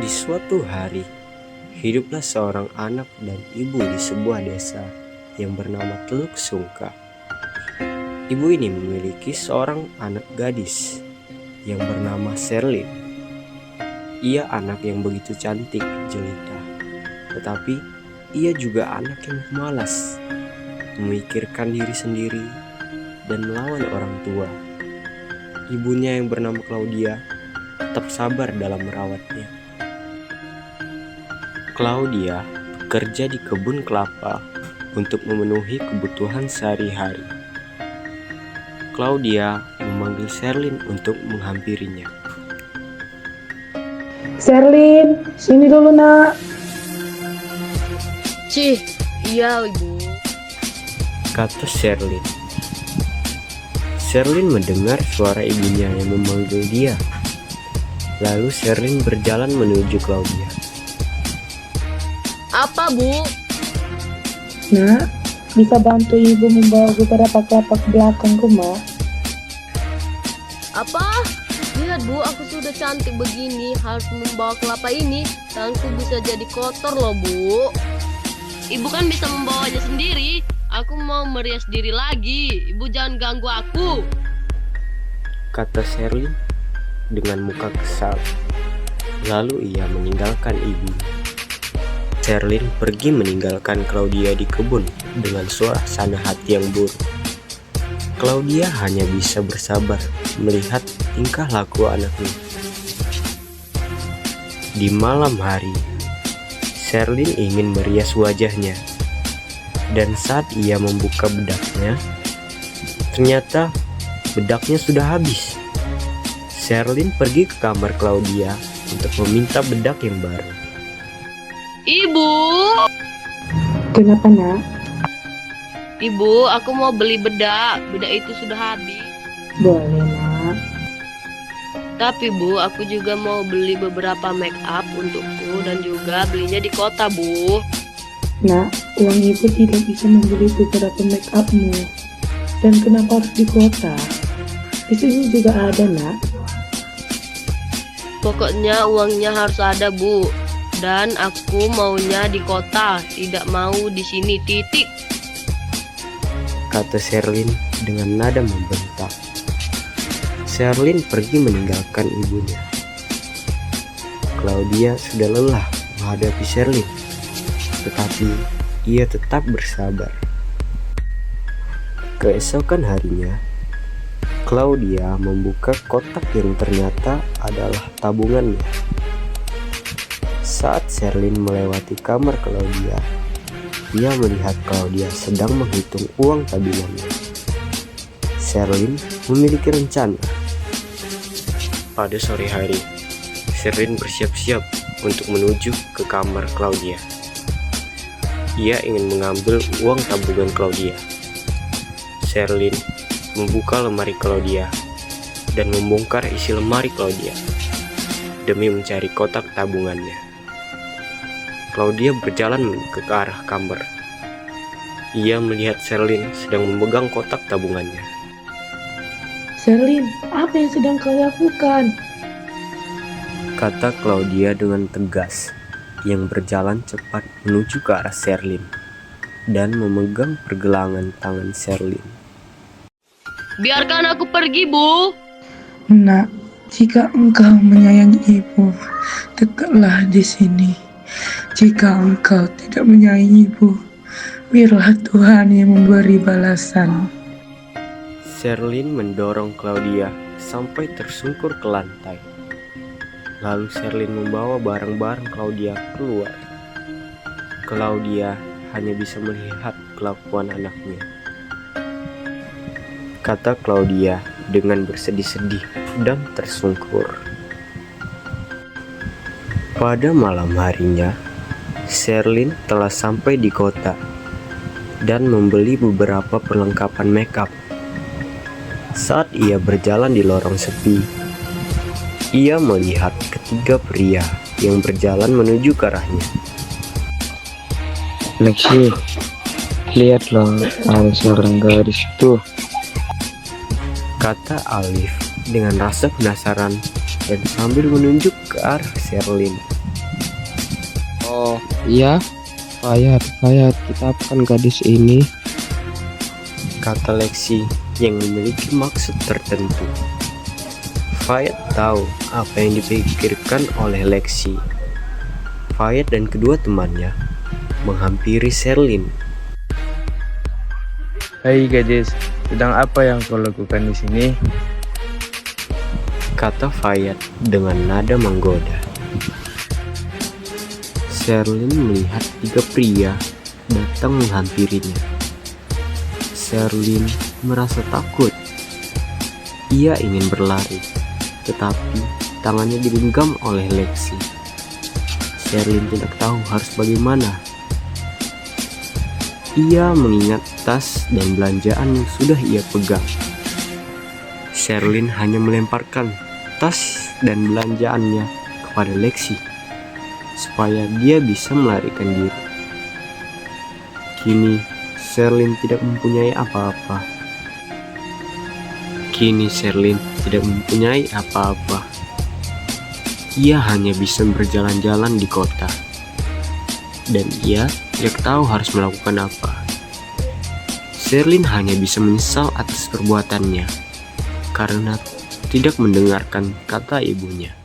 suatu hari, hiduplah seorang anak dan ibu di sebuah desa yang bernama Teluk Sungka. Ibu ini memiliki seorang anak gadis yang bernama Sherlyn. Ia anak yang begitu cantik jelita, tetapi ia juga anak yang pemalas, memikirkan diri sendiri dan melawan orang tua. Ibunya yang bernama Claudia tetap sabar dalam merawatnya. Claudia bekerja di kebun kelapa untuk memenuhi kebutuhan sehari-hari. Claudia memanggil Sherlyn untuk menghampirinya. Sherlyn, sini dulu nak. Cih, iya ibu. Kata Sherlyn. Sherlyn mendengar suara ibunya yang memanggil dia. Lalu Sherlyn berjalan menuju Claudia. Apa bu? Nak, bisa bantu ibu membawa beberapa kelapa ke belakang rumah? Apa? Lihat bu, aku sudah cantik begini, harus membawa kelapa ini. Tanganku bisa jadi kotor loh bu. Ibu kan bisa membawanya sendiri. Aku mau merias diri lagi. Ibu jangan ganggu aku. Kata Sherlyn dengan muka kesal. Lalu ia meninggalkan ibu. Sherlyn pergi meninggalkan Claudia di kebun dengan suasana hati yang buruk. Claudia hanya bisa bersabar melihat tingkah laku anaknya. Di malam hari, Sherlyn ingin merias wajahnya. Dan saat ia membuka bedaknya, ternyata bedaknya sudah habis. Sherlyn pergi ke kamar Claudia untuk meminta bedak yang baru. Ibu, Kenapa nak? ibu, aku mau beli bedak. Bedak itu sudah habis. Boleh nak. Tapi bu, aku juga mau beli beberapa make up untukku dan juga belinya di kota bu. Nak, uang ibu tidak bisa membeli beberapa make upmu. Dan kenapa harus di kota? Di sini juga ada nak. Pokoknya uangnya harus ada bu. Dan aku maunya di kota, tidak mau di sini, titik. Kata Sherlyn dengan nada membentak. Sherlyn pergi meninggalkan ibunya. Claudia sudah lelah menghadapi Sherlyn, tetapi ia tetap bersabar. Keesokan harinya, Claudia membuka kotak yang ternyata adalah tabungannya. Saat Sherlyn melewati kamar Claudia, ia melihat Claudia sedang menghitung uang tabungannya. Sherlyn memiliki rencana. Pada sore hari, Sherlyn bersiap-siap untuk menuju ke kamar Claudia. Ia ingin mengambil uang tabungan Claudia. Sherlyn membuka lemari Claudia dan membongkar isi lemari Claudia demi mencari kotak tabungannya. Claudia berjalan ke arah kamar. Ia melihat Sherlyn sedang memegang kotak tabungannya. Sherlyn, apa yang sedang kau lakukan? Kata Claudia dengan tegas, yang berjalan cepat menuju ke arah Sherlyn dan memegang pergelangan tangan Sherlyn. Biarkan aku pergi bu. Nak, jika engkau menyayangi ibu, tegaklah di sini. Jika engkau tidak menyayangi ibu, biarlah Tuhan yang memberi balasan. Sherlyn mendorong Claudia sampai tersungkur ke lantai. Lalu Sherlyn membawa barang-barang Claudia keluar. Claudia hanya bisa melihat kelakuan anaknya. Kata Claudia dengan bersedih-sedih dan tersungkur. Pada malam harinya, Sherlyn telah sampai di kota dan membeli beberapa perlengkapan make up. Saat ia berjalan di lorong sepi, ia melihat ketiga pria yang berjalan menuju ke arahnya. Lexi, lihatlah, ada seorang gadis itu. Kata Alif dengan rasa penasaran dan sambil menunjuk ke arah Sherlyn. Iya, Fayat, kita apakan gadis ini? Kata Lexi yang memiliki maksud tertentu. Fayat tahu apa yang dipikirkan oleh Lexi. Fayat dan kedua temannya menghampiri Sherlyn. Hai gadis, sedang apa yang kau lakukan di sini? Kata Fayat dengan nada menggoda. Sherlyn melihat 3 pria datang menghampirinya. Sherlyn merasa takut. Ia ingin berlari, tetapi tangannya digenggam oleh Lexi. Sherlyn tidak tahu harus bagaimana. Ia mengingat tas dan belanjaan yang sudah ia pegang. Sherlyn hanya melemparkan tas dan belanjaannya kepada Lexi supaya dia bisa melarikan diri. Kini Sherlyn tidak mempunyai apa-apa. Ia hanya bisa berjalan-jalan di kota. Dan ia tidak tahu harus melakukan apa. Sherlyn hanya bisa menyesal atas perbuatannya karena tidak mendengarkan kata ibunya.